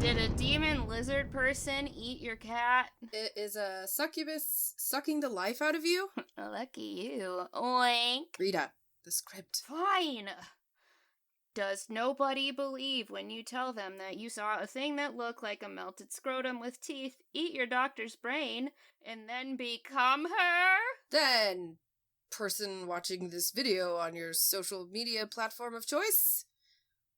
Did a demon lizard person eat your cat? Is a succubus sucking the life out of you? Lucky you. Oink. Rita, the script. Fine. Does nobody believe when you tell them that you saw a thing that looked like a melted scrotum with teeth eat your doctor's brain and then become her? Then, person watching this video on your social media platform of choice,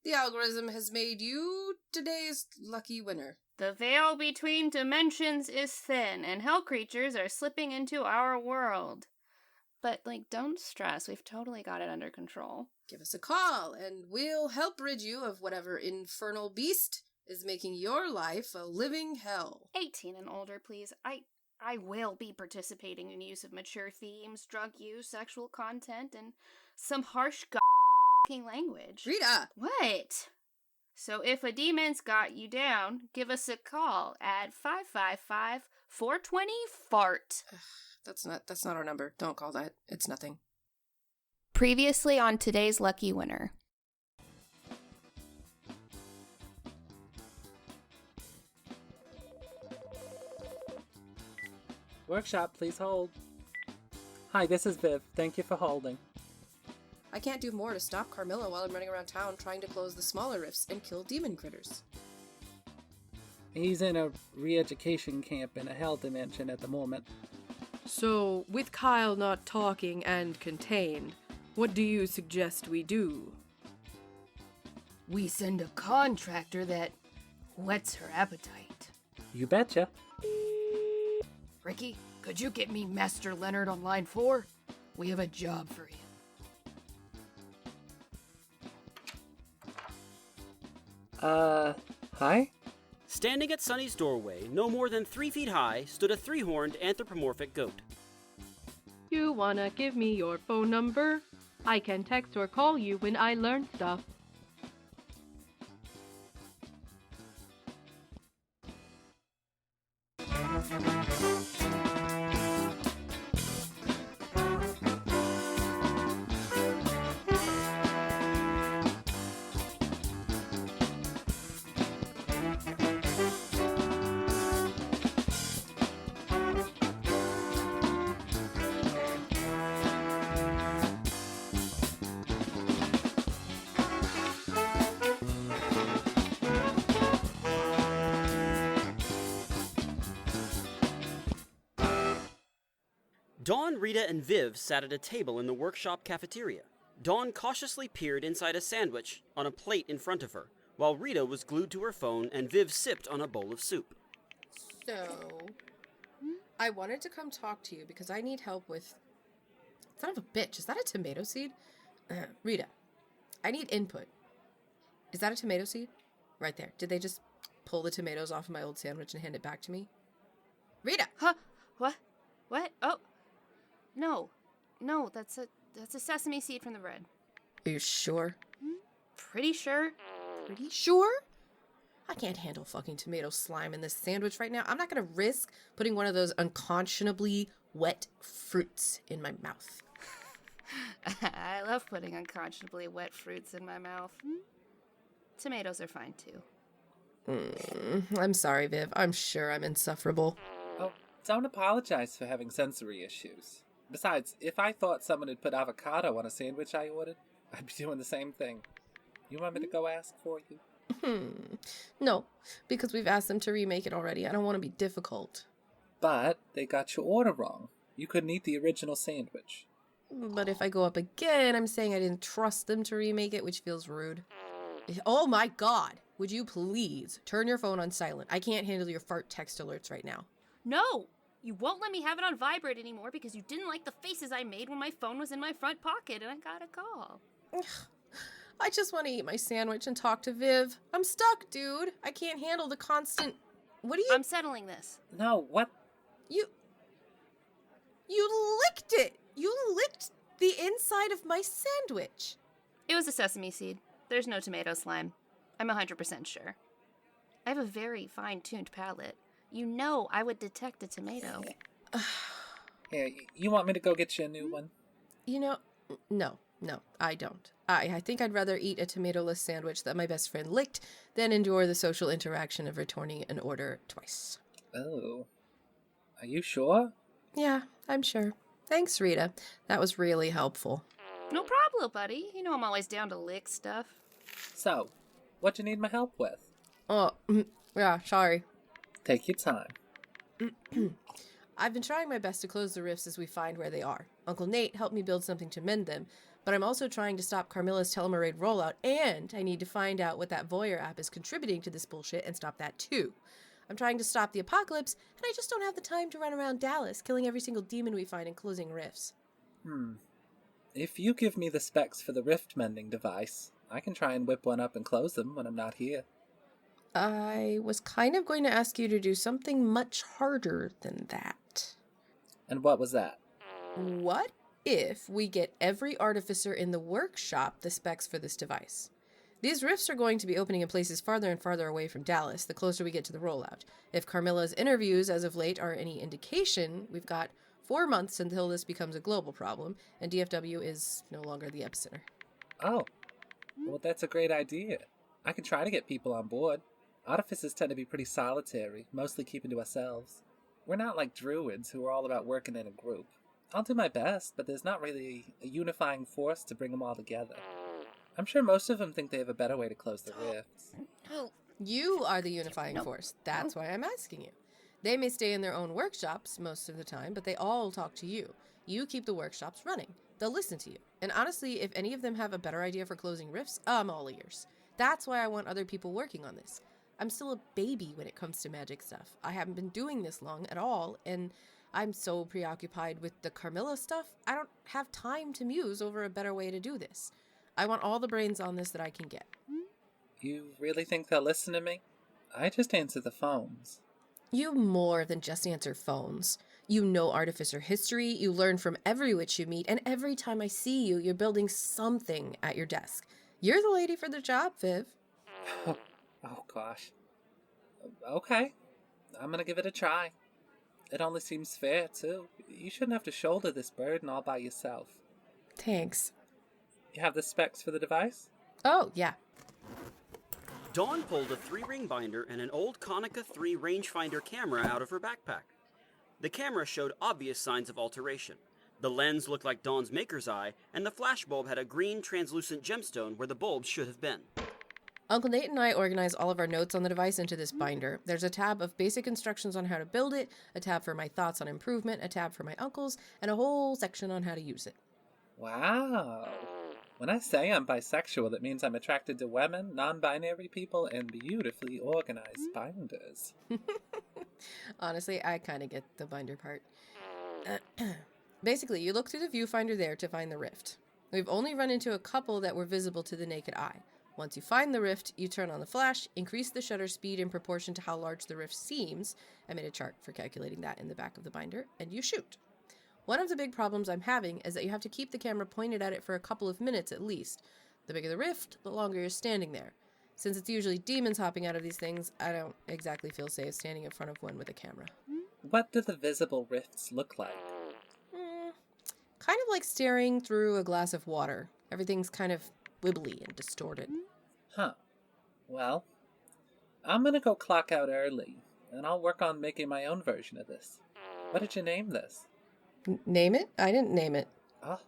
the algorithm has made you today's lucky winner. The veil between dimensions is thin, and hell creatures are slipping into our world. But, don't stress. We've totally got it under control. Give us a call, and we'll help rid you of whatever infernal beast is making your life a living hell. 18 and older, please. I will be participating in use of mature themes, drug use, sexual content, and some harsh language. Rita! What? So if a demon's got you down, give us a call at 555-420-FART. That's not our number. Don't call that. It's nothing. Previously on today's lucky winner. Workshop, please hold. Hi, this is Viv. Thank you for holding. I can't do more to stop Carmilla while I'm running around town trying to close the smaller rifts and kill demon critters. He's in a re-education camp in a hell dimension at the moment. So, with Kyle not talking and contained, what do you suggest we do? We send a contractor that whets her appetite. You betcha. Ricky, could you get me Master Leonard on line 4? We have a job for you. Hi? Standing at Sunny's doorway, no more than 3 feet high, stood a 3-horned anthropomorphic goat. You wanna give me your phone number? I can text or call you when I learn stuff. Dawn, Rita, and Viv sat at a table in the workshop cafeteria. Dawn cautiously peered inside a sandwich on a plate in front of her, while Rita was glued to her phone and Viv sipped on a bowl of soup. So, I wanted to come talk to you because I need help with... Son of a bitch, is that a tomato seed? Rita, I need input. Is that a tomato seed? Right there. Did they just pull the tomatoes off of my old sandwich and hand it back to me? Rita! Huh? What? Oh. No, that's a sesame seed from the bread. Are you sure? Pretty sure. Pretty sure? I can't handle fucking tomato slime in this sandwich right now. I'm not gonna risk putting one of those unconscionably wet fruits in my mouth. I love putting unconscionably wet fruits in my mouth. Tomatoes are fine too. I'm sorry, Viv. I'm sure I'm insufferable. Oh, don't apologize for having sensory issues. Besides, if I thought someone had put avocado on a sandwich I ordered, I'd be doing the same thing. You want me to go ask for you? No, because we've asked them to remake it already. I don't want to be difficult. But they got your order wrong. You couldn't eat the original sandwich. But if I go up again, I'm saying I didn't trust them to remake it, which feels rude. Oh my god! Would you please turn your phone on silent? I can't handle your fart text alerts right now. No! You won't let me have it on vibrate anymore because you didn't like the faces I made when my phone was in my front pocket and I got a call. I just want to eat my sandwich and talk to Viv. I'm stuck, dude. I can't handle the constant... What are you... I'm settling this. No, what? You licked it! You licked the inside of my sandwich! It was a sesame seed. There's no tomato slime. I'm 100% sure. I have a very fine-tuned palate. You know I would detect a tomato. Here, you want me to go get you a new one? You know, no, I don't. I think I'd rather eat a tomato-less sandwich that my best friend licked than endure the social interaction of returning an order twice. Oh. Are you sure? Yeah, I'm sure. Thanks, Rita. That was really helpful. No problem, buddy. You know I'm always down to lick stuff. So, what you need my help with? Oh, yeah, sorry. Take your time. I've been trying my best to close the rifts as we find where they are. Uncle Nate helped me build something to mend them, but I'm also trying to stop Carmilla's telomerade rollout, and I need to find out what that Voyeur app is contributing to this bullshit and stop that too. I'm trying to stop the apocalypse, and I just don't have the time to run around Dallas, killing every single demon we find and closing rifts. If you give me the specs for the rift mending device, I can try and whip one up and close them when I'm not here. I was kind of going to ask you to do something much harder than that. And what was that? What if we get every artificer in the workshop the specs for this device? These rifts are going to be opening in places farther and farther away from Dallas the closer we get to the rollout. If Carmilla's interviews as of late are any indication, we've got 4 months until this becomes a global problem, and DFW is no longer the epicenter. Oh, well, that's a great idea. I can try to get people on board. Artificers tend to be pretty solitary, mostly keeping to ourselves. We're not like druids who are all about working in a group. I'll do my best, but there's not really a unifying force to bring them all together. I'm sure most of them think they have a better way to close the rifts. You are the unifying force. That's why I'm asking you. They may stay in their own workshops most of the time, but they all talk to you. You keep the workshops running. They'll listen to you. And honestly, if any of them have a better idea for closing rifts, I'm all ears. That's why I want other people working on this. I'm still a baby when it comes to magic stuff. I haven't been doing this long at all, and I'm so preoccupied with the Carmilla stuff, I don't have time to muse over a better way to do this. I want all the brains on this that I can get. You really think they'll listen to me? I just answer the phones. You more than just answer phones. You know Artificer history, you learn from every witch you meet, and every time I see you, you're building something at your desk. You're the lady for the job, Viv. Oh, gosh. Okay. I'm gonna give it a try. It only seems fair, too. You shouldn't have to shoulder this burden all by yourself. Thanks. You have the specs for the device? Oh, yeah. Dawn pulled a 3-ring binder and an old Konica 3 rangefinder camera out of her backpack. The camera showed obvious signs of alteration. The lens looked like Dawn's maker's eye, and the flashbulb had a green translucent gemstone where the bulb should have been. Uncle Nate and I organize all of our notes on the device into this binder. There's a tab of basic instructions on how to build it, a tab for my thoughts on improvement, a tab for my uncles, and a whole section on how to use it. Wow. When I say I'm bisexual, it means I'm attracted to women, non-binary people, and beautifully organized binders. Honestly, I kind of get the binder part. Basically, you look through the viewfinder there to find the rift. We've only run into a couple that were visible to the naked eye. Once you find the rift, you turn on the flash, increase the shutter speed in proportion to how large the rift seems. I made a chart for calculating that in the back of the binder, and you shoot. One of the big problems I'm having is that you have to keep the camera pointed at it for a couple of minutes at least. The bigger the rift, the longer you're standing there. Since it's usually demons hopping out of these things, I don't exactly feel safe standing in front of one with a camera. What do the visible rifts look like? Kind of like staring through a glass of water. Everything's kind of wibbly and distorted. Huh. Well, I'm gonna go clock out early, and I'll work on making my own version of this. What did you name this? Name it? I didn't name it. Oh,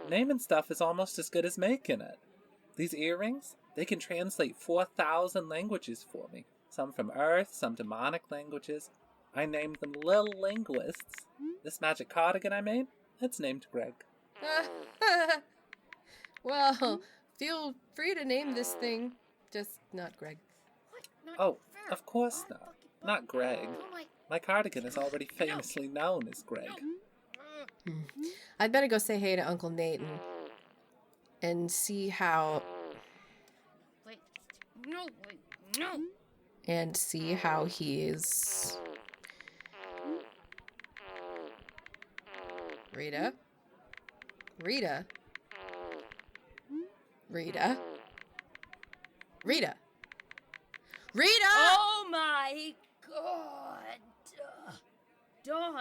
naming stuff is almost as good as making it. These earrings, they can translate 4,000 languages for me. Some from Earth, some demonic languages. I named them Lil Linguists. This magic cardigan I made, it's named Greg. Well, feel free to name this thing, just not Greg. Oh, of course not. Not Greg. My cardigan is already famously known as Greg. I'd better go say hey to Uncle Nate and see how... Wait, no. And see how he's... Rita? Rita? Rita? Rita? Rita! Oh my god! Dawn!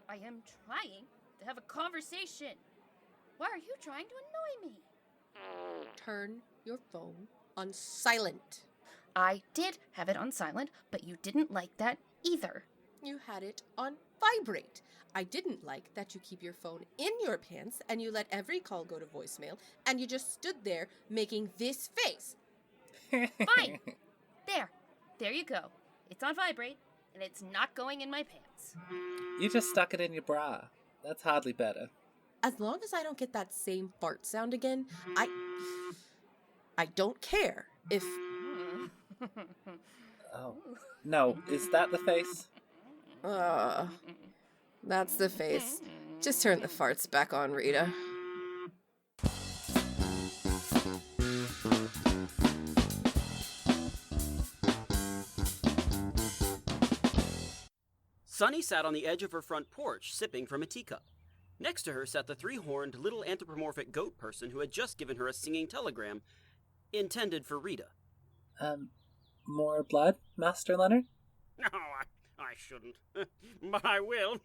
I am trying to have a conversation. Why are you trying to annoy me? Turn your phone on silent. I did have it on silent, but you didn't like that either. You had it on vibrate. I didn't like that you keep your phone in your pants and you let every call go to voicemail and you just stood there making this face. Fine. There you go. It's on vibrate, and it's not going in my pants. You just stuck it in your bra. That's hardly better. As long as I don't get that same fart sound again, I don't care if... Oh. No, is that the face? That's the face. Just turn the farts back on, Rita. Sunny sat on the edge of her front porch, sipping from a teacup. Next to her sat the three-horned little anthropomorphic goat person who had just given her a singing telegram intended for Rita. More blood, Master Leonard? No, I shouldn't. But I will.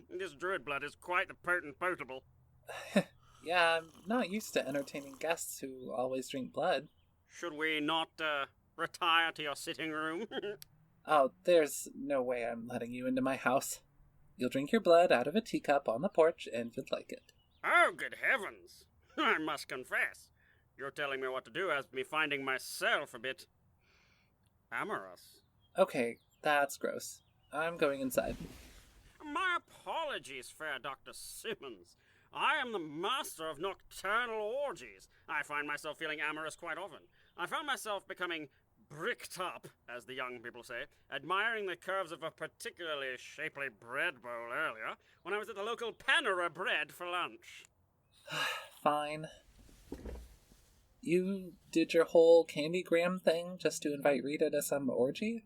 This druid blood is quite the potent potable. Yeah, I'm not used to entertaining guests who always drink blood. Should we not, retire to your sitting room? Oh, there's no way I'm letting you into my house. You'll drink your blood out of a teacup on the porch, and you'll like it. Oh, good heavens. I must confess, you're telling me what to do has me finding myself a bit amorous. Okay, that's gross. I'm going inside. My apologies, fair Dr. Simmons. I am the master of nocturnal orgies. I find myself feeling amorous quite often. I found myself becoming bricked up, as the young people say, admiring the curves of a particularly shapely bread bowl earlier when I was at the local Panera Bread for lunch. Fine. You did your whole candygram thing just to invite Rita to some orgy?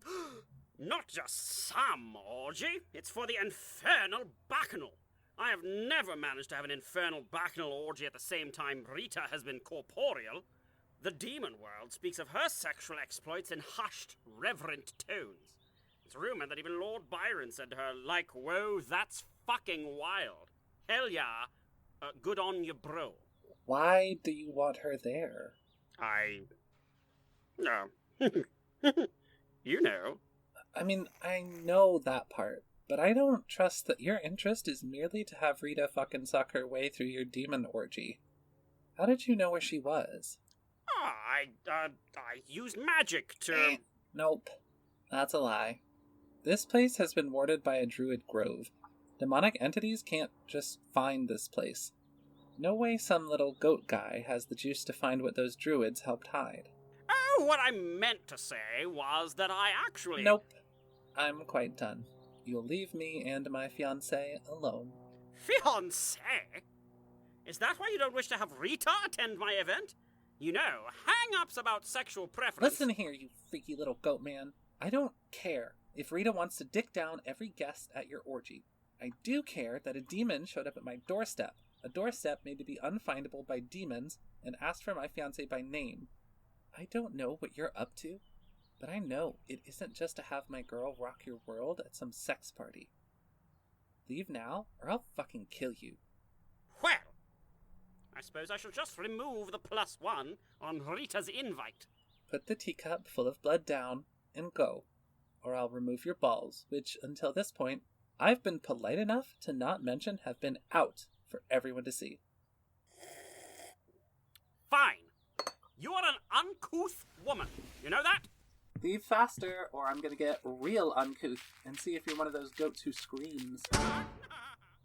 Not just some orgy, it's for the infernal bacchanal. I have never managed to have an infernal bacchanal orgy at the same time Rita has been corporeal. The demon world speaks of her sexual exploits in hushed, reverent tones. It's rumored that even Lord Byron said to her, like, whoa, that's fucking wild. Hell yeah, good on you, bro. Why do you want her there? No. You know. I mean, I know that part, but I don't trust that your interest is merely to have Rita fucking suck her way through your demon orgy. How did you know where she was? I used magic to... Nope. That's a lie. This place has been warded by a druid grove. Demonic entities can't just find this place. No way some little goat guy has the juice to find what those druids helped hide. Oh, what I meant to say was that I actually... Nope. I'm quite done. You'll leave me and my fiancé alone. Fiancé? Is that why you don't wish to have Rita attend my event? You know, hang-ups about sexual preference... Listen here, you freaky little goat man. I don't care if Rita wants to dick down every guest at your orgy. I do care that a demon showed up at my doorstep. A doorstep made to be unfindable by demons and asked for my fiancé by name. I don't know what you're up to, but I know it isn't just to have my girl rock your world at some sex party. Leave now, or I'll fucking kill you. Well, I suppose I shall just remove the +1 on Rita's invite. Put the teacup full of blood down and go, or I'll remove your balls, which, until this point, I've been polite enough to not mention have been out for everyone to see. Fine. You are an uncouth woman. You know that? Leave faster, or I'm gonna get real uncouth and see if you're one of those goats who screams.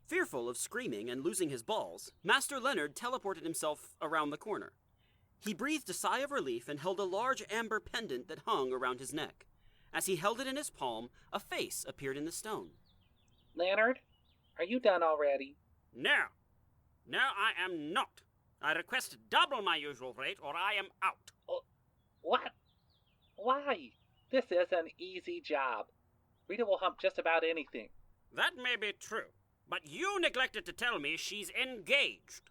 Fearful of screaming and losing his balls, Master Leonard teleported himself around the corner. He breathed a sigh of relief and held a large amber pendant that hung around his neck. As he held it in his palm, a face appeared in the stone. Leonard, are you done already? No. No, I am not. I request double my usual rate, or I am out. What? Why? This is an easy job. Rita will hump just about anything. That may be true, but you neglected to tell me she's engaged.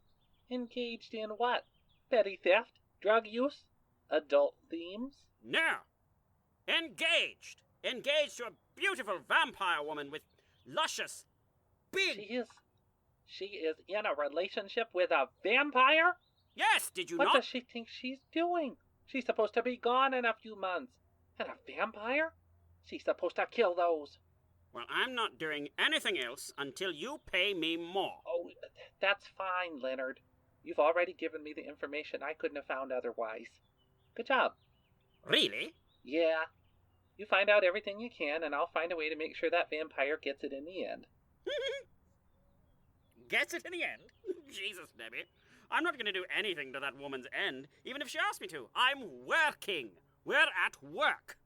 Engaged in what? Petty theft? Drug use? Adult themes? No. Engaged. Engaged to a beautiful vampire woman with luscious, big... She is in a relationship with a vampire? Yes, did you What not? does she think she's doing? She's supposed to be gone in a few months. And a vampire? She's supposed to kill those. Well, I'm not doing anything else until you pay me more. Oh, that's fine, Leonard. You've already given me the information I couldn't have found otherwise. Good job. Really? Yeah. You find out everything you can, and I'll find a way to make sure that vampire gets it in the end. Gets it in the end? Jesus, Debbie. I'm not going to do anything to that woman's end, even if she asked me to. I'm working. We're at work.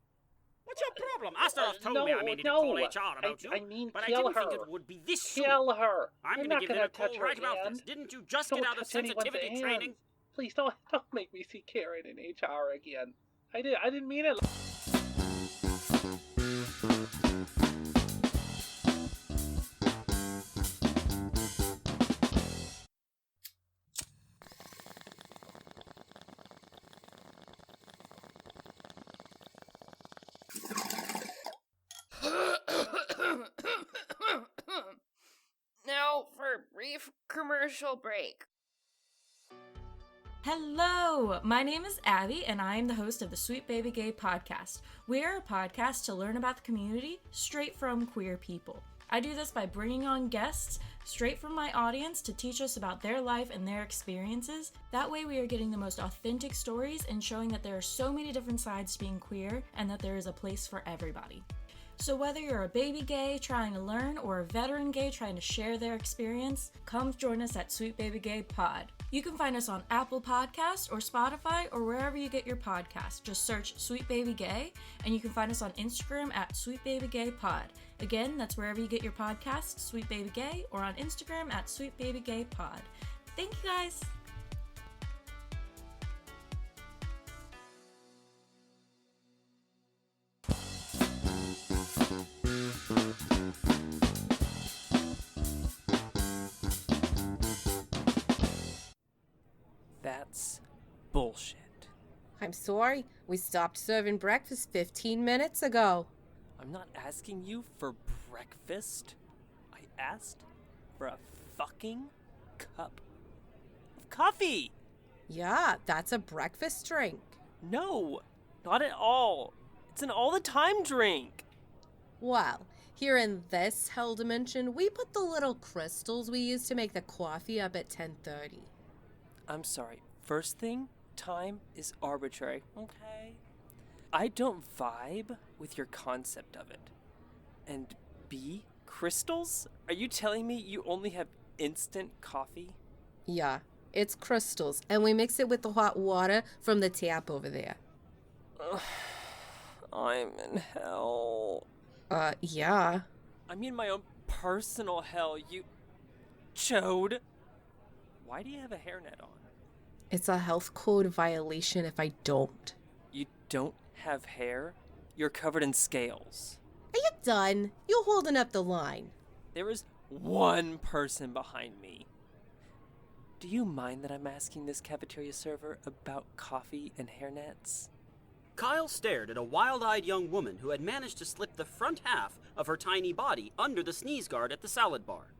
What's your problem? Astaroth told me I needed to call HR about you. I mean, but kill I didn't her. think it would be this soon. Kill her. I'm going not to give gonna them a call touch her right about hand. this. Didn't you just Don't get out of touch anyone's sensitivity training? hands. Please don't make me see Karen in HR again. I didn't mean it. Now for a brief commercial break. Hello, my name is Abby, and I am the host of the Sweet Baby Gay podcast. We are a podcast to learn about the community straight from queer people. I do this by bringing on guests straight from my audience to teach us about their life and their experiences. That way we are getting the most authentic stories and showing that there are so many different sides to being queer and that there is a place for everybody. So whether you're a baby gay trying to learn or a veteran gay trying to share their experience, come join us at Sweet Baby Gay Pod. You can find us on Apple Podcasts or Spotify or wherever you get your podcast. Just search Sweet Baby Gay, and you can find us on Instagram at Sweet Baby Gay Pod. Again, that's wherever you get your podcast, Sweet Baby Gay, or on Instagram at Sweet Baby Gay Pod. Thank you guys! That's bullshit. I'm sorry. We stopped serving breakfast 15 minutes ago. I'm not asking you for breakfast. I asked for a fucking cup of coffee. Yeah, that's a breakfast drink. No, not at all. It's an all-the-time drink. Well, here in this hell dimension, we put the little crystals we use to make the coffee up at 10:30. I'm sorry. First thing, time is arbitrary, okay? I don't vibe with your concept of it. And B, crystals? Are you telling me you only have instant coffee? Yeah, it's crystals, and we mix it with the hot water from the tap over there. Ugh, I'm in hell. Yeah. I'm in my own personal hell, you chode. Why do you have a hairnet on? It's a health code violation if I don't. You don't have hair? You're covered in scales. Are you done? You're holding up the line. There is one person behind me. Do you mind that I'm asking this cafeteria server about coffee and hairnets? Kyle stared at a wild-eyed young woman who had managed to slip the front half of her tiny body under the sneeze guard at the salad bar.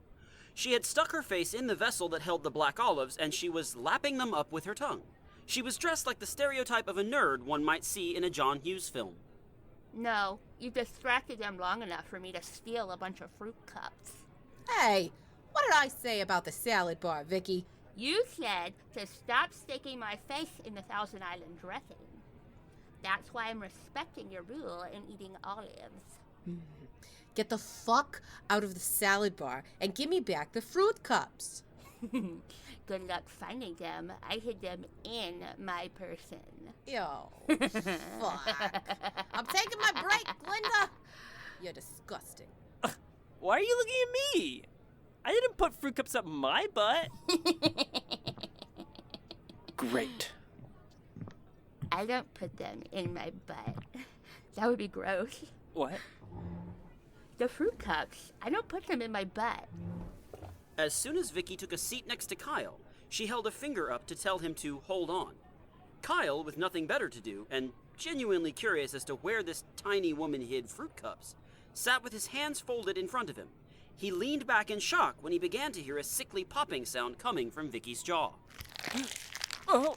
She had stuck her face in the vessel that held the black olives, and she was lapping them up with her tongue. She was dressed like the stereotype of a nerd one might see in a John Hughes film. No, you've distracted them long enough for me to steal a bunch of fruit cups. Hey, what did I say about the salad bar, Vicky? You said to stop sticking my face in the Thousand Island dressing. That's why I'm respecting your rule and eating olives. Get the fuck out of the salad bar and give me back the fruit cups. Good luck finding them. I hid them in my person. Yo, fuck. I'm taking my break, Glinda. You're disgusting. Why are you looking at me? I didn't put fruit cups up my butt. Great. I don't put them in my butt. That would be gross. What? The fruit cups, I don't put them in my butt. As soon as Vicky took a seat next to Kyle, she held a finger up to tell him to hold on. Kyle, with nothing better to do, and genuinely curious as to where this tiny woman hid fruit cups, sat with his hands folded in front of him. He leaned back in shock when he began to hear a sickly popping sound coming from Vicky's jaw. Oh!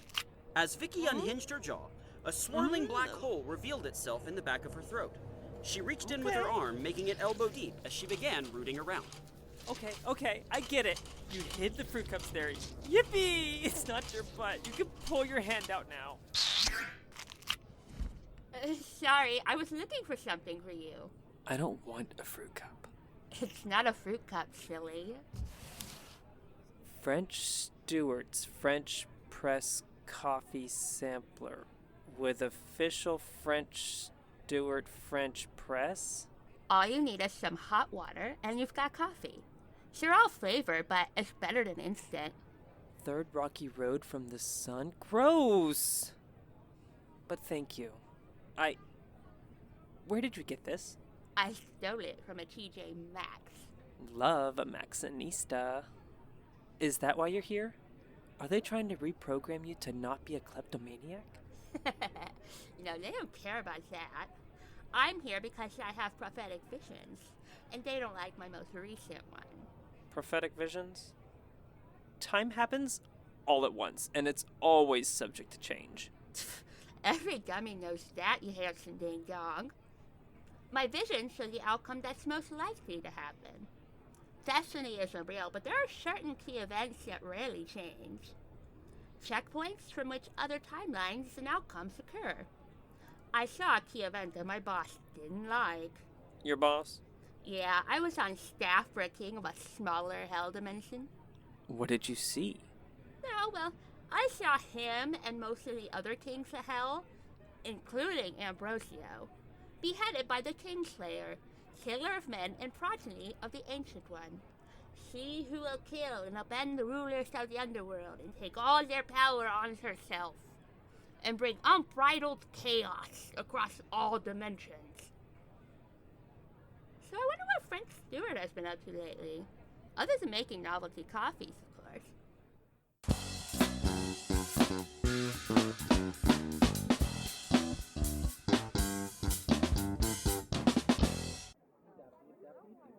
As Vicky unhinged her jaw, a swirling black hole revealed itself in the back of her throat. She reached in with her arm, making it elbow deep as she began rooting around. Okay, I get it. You hid the fruit cups there. Yippee! It's not your butt. You can pull your hand out now. Sorry, I was looking for something for you. I don't want a fruit cup. It's not a fruit cup, silly. French Stewart's French press coffee sampler with official French Stewart French press? All you need is some hot water, and you've got coffee. They're all flavored, but it's better than instant. Third rocky road from the sun? Gross! But thank you. Where did you get this? I stole it from a TJ Maxx. Love a Maxinista. Is that why you're here? Are they trying to reprogram you to not be a kleptomaniac? No, they don't care about that. I'm here because I have prophetic visions, and they don't like my most recent one. Prophetic visions? Time happens all at once, and it's always subject to change. Every dummy knows that, you handsome ding-dong. My visions show the outcome that's most likely to happen. Destiny isn't real, but there are certain key events that rarely change. Checkpoints from which other timelines and outcomes occur. I saw a key event that my boss didn't like. Your boss? Yeah, I was on staff for a king of a smaller hell dimension. What did you see? No, well, I saw him and most of the other kings of hell, including Ambrosio, beheaded by the Kingslayer, killer of men and progeny of the Ancient One. She who will kill and upend the rulers of the underworld and take all their power on herself, and bring unbridled chaos across all dimensions. So I wonder what French Stewart has been up to lately, other than making novelty coffees, of course.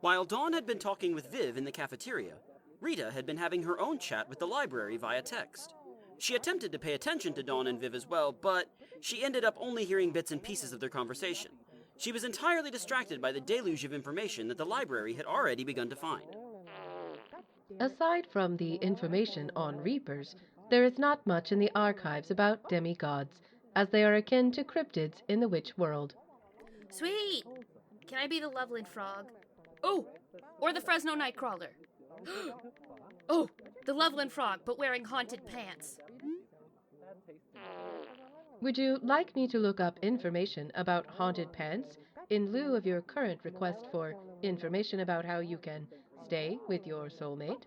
While Dawn had been talking with Viv in the cafeteria, Rita had been having her own chat with the library via text. She attempted to pay attention to Dawn and Viv as well, but she ended up only hearing bits and pieces of their conversation. She was entirely distracted by the deluge of information that the library had already begun to find. Aside from the information on Reapers, there is not much in the archives about demigods, as they are akin to cryptids in the witch world. Sweet! Can I be the Loveland Frog? Oh! Or the Fresno Nightcrawler. Oh! The Loveland Frog, but wearing haunted pants. Would you like me to look up information about haunted pants in lieu of your current request for information about how you can stay with your soulmate?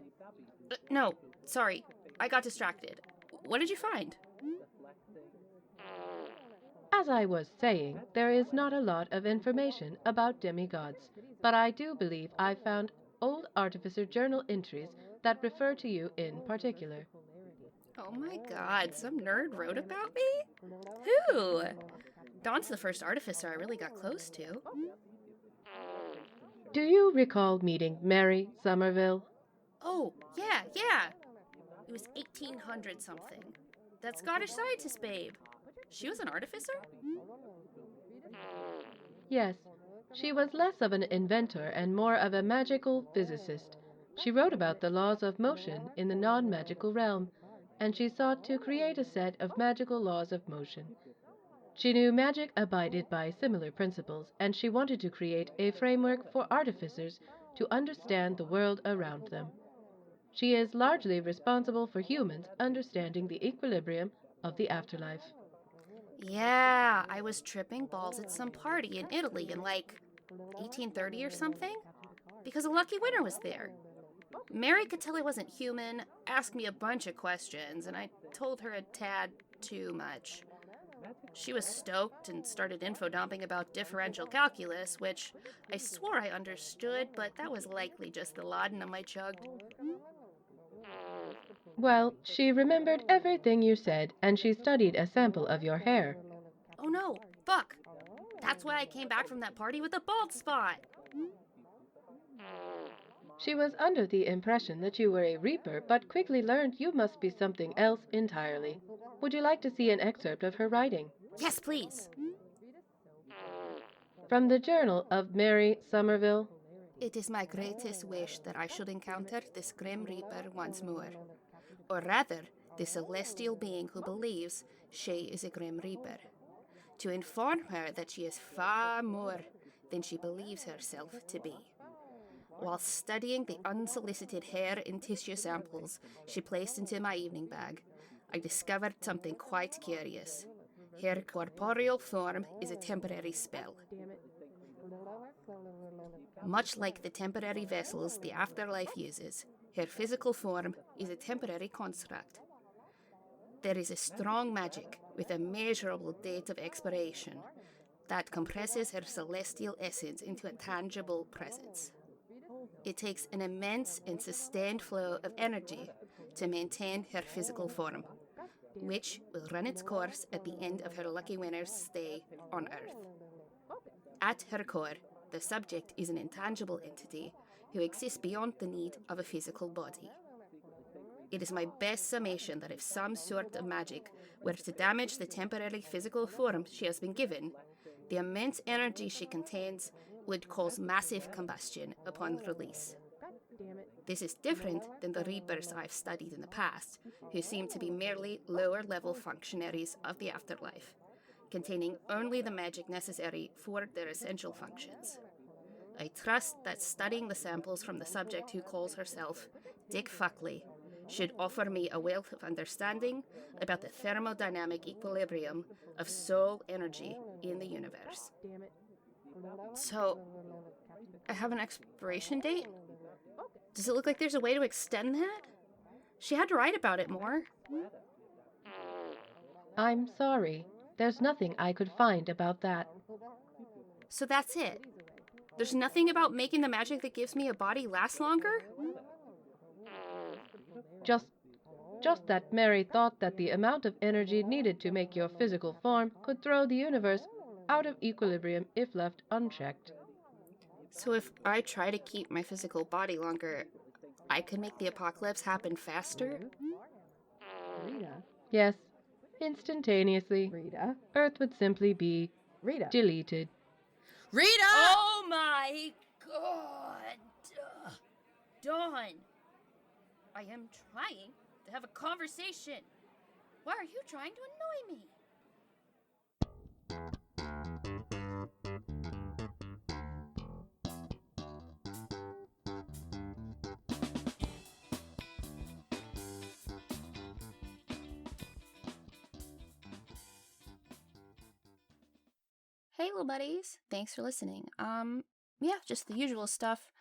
No, sorry. I got distracted. What did you find? As I was saying, there is not a lot of information about demigods, but I do believe I found old Artificer journal entries that refer to you in particular. Oh my god, some nerd wrote about me? Who? Dawn's the first artificer I really got close to. Do you recall meeting Mary Somerville? Oh, yeah. It was 1800 something. That Scottish scientist babe. She was an artificer? Yes, she was less of an inventor and more of a magical physicist. She wrote about the laws of motion in the non-magical realm, and she sought to create a set of magical laws of motion. She knew magic abided by similar principles, and she wanted to create a framework for artificers to understand the world around them. She is largely responsible for humans understanding the equilibrium of the afterlife. Yeah, I was tripping balls at some party in Italy in 1830 or something, because a lucky winner was there. Mary could tell I wasn't human, asked me a bunch of questions, and I told her a tad too much. She was stoked and started info-dumping about differential calculus, which I swore I understood, but that was likely just the laudanum I chugged. Well, she remembered everything you said, and she studied a sample of your hair. Oh no, fuck! That's why I came back from that party with a bald spot! She was under the impression that you were a reaper, but quickly learned you must be something else entirely. Would you like to see an excerpt of her writing? Yes, please. From the Journal of Mary Somerville. It is my greatest wish that I should encounter this grim reaper once more. Or rather, the celestial being who believes she is a grim reaper. To inform her that she is far more than she believes herself to be. While studying the unsolicited hair and tissue samples she placed into my evening bag, I discovered something quite curious. Her corporeal form is a temporary spell. Much like the temporary vessels the afterlife uses, her physical form is a temporary construct. There is a strong magic with a measurable date of expiration that compresses her celestial essence into a tangible presence. It takes an immense and sustained flow of energy to maintain her physical form, which will run its course at the end of her lucky winner's stay on Earth. At her core, the subject is an intangible entity who exists beyond the need of a physical body. It is my best summation that if some sort of magic were to damage the temporary physical form she has been given, the immense energy she contains would cause massive combustion upon release. This is different than the Reapers I've studied in the past, who seem to be merely lower-level functionaries of the afterlife, containing only the magic necessary for their essential functions. I trust that studying the samples from the subject who calls herself Dick Fuckley should offer me a wealth of understanding about the thermodynamic equilibrium of soul energy in the universe. So, I have an expiration date? Does it look like there's a way to extend that? She had to write about it more. I'm sorry. There's nothing I could find about that. So that's it? There's nothing about making the magic that gives me a body last longer? Just that Mary thought that the amount of energy needed to make your physical form could throw the universe out of equilibrium if left unchecked. So if I try to keep my physical body longer, I could make the apocalypse happen faster? Yes, instantaneously. Earth would simply be deleted. Rita! Oh my god! Dawn! I am trying to have a conversation. Why are you trying to annoy me? Hey little buddies, thanks for listening. Yeah, just the usual stuff.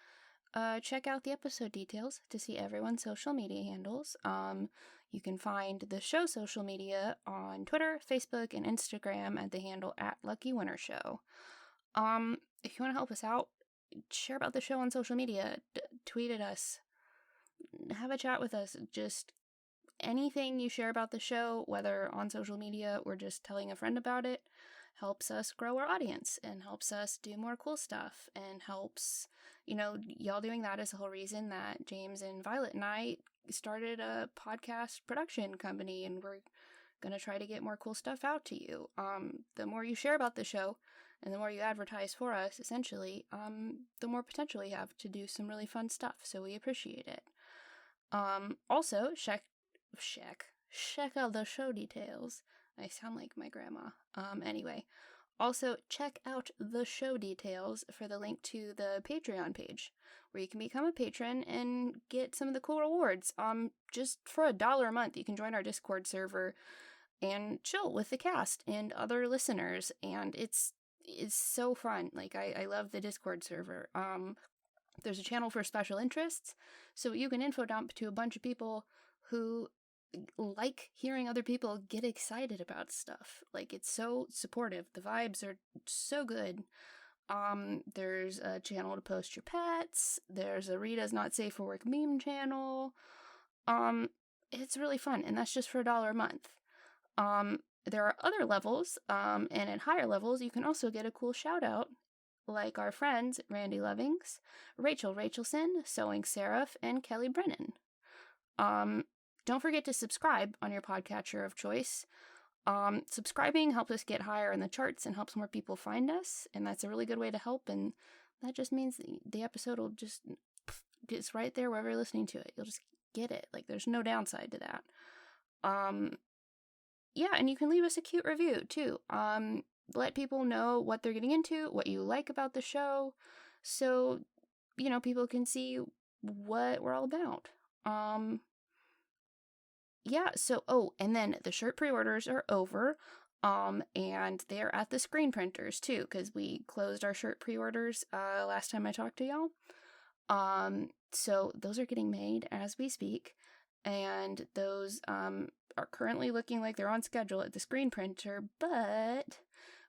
Check out the episode details to see everyone's social media handles. You can find the show social media on Twitter, Facebook, and Instagram at the handle @LuckyWinnerShow. If you want to help us out, share about the show on social media, tweet at us, have a chat with us. Just anything you share about the show, whether on social media or just telling a friend about it, helps us grow our audience and helps us do more cool stuff and helps, y'all doing that is the whole reason that James and Violet and I started a podcast production company, and we're going to try to get more cool stuff out to you. The more you share about the show and the more you advertise for us, essentially, the more potential you have to do some really fun stuff. So we appreciate it. Also, check out the show details. I sound like my grandma. Anyway, also check out the show details for the link to the Patreon page, where you can become a patron and get some of the cool rewards. Just for $1 a month, you can join our Discord server and chill with the cast and other listeners, and it's so fun. Like, I love the Discord server. There's a channel for special interests, so you can info dump to a bunch of people who like hearing other people get excited about stuff. Like, it's so supportive. The vibes are so good. There's a channel to post your pets. There's a Rita's Not Safe for Work meme channel. It's really fun, and that's just for $1 a month. There are other levels, and at higher levels, you can also get a cool shout out like our friends Randy Lovings, Rachel Rachelson, Sewing Seraph, and Kelly Brennan. Don't forget to subscribe on your podcatcher of choice. Subscribing helps us get higher in the charts and helps more people find us, and that's a really good way to help, and that just means the episode will just, it's right there wherever you're listening to it. You'll just get it. Like, there's no downside to that. Yeah, and you can leave us a cute review, too. Let people know what they're getting into, what you like about the show, so, people can see what we're all about. Yeah, so, and then the shirt pre-orders are over, and they're at the screen printers, too, because we closed our shirt pre-orders, last time I talked to y'all. So those are getting made as we speak, and those, are currently looking like they're on schedule at the screen printer, but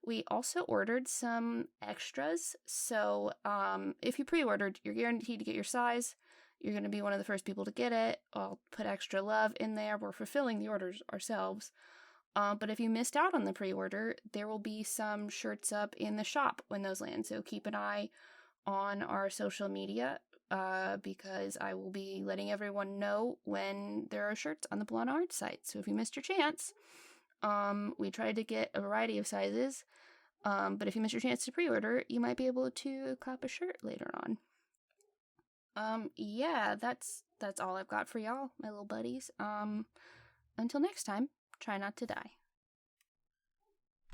we also ordered some extras, so, if you pre-ordered, you're guaranteed to get your size. You're going to be one of the first people to get it. I'll put extra love in there. We're fulfilling the orders ourselves. But if you missed out on the pre-order, there will be some shirts up in the shop when those land. So keep an eye on our social media, because I will be letting everyone know when there are shirts on the Blonde Art site. So if you missed your chance, we tried to get a variety of sizes. But if you missed your chance to pre-order, you might be able to cop a shirt later on. Yeah, that's all I've got for y'all, my little buddies. Until next time, try not to die.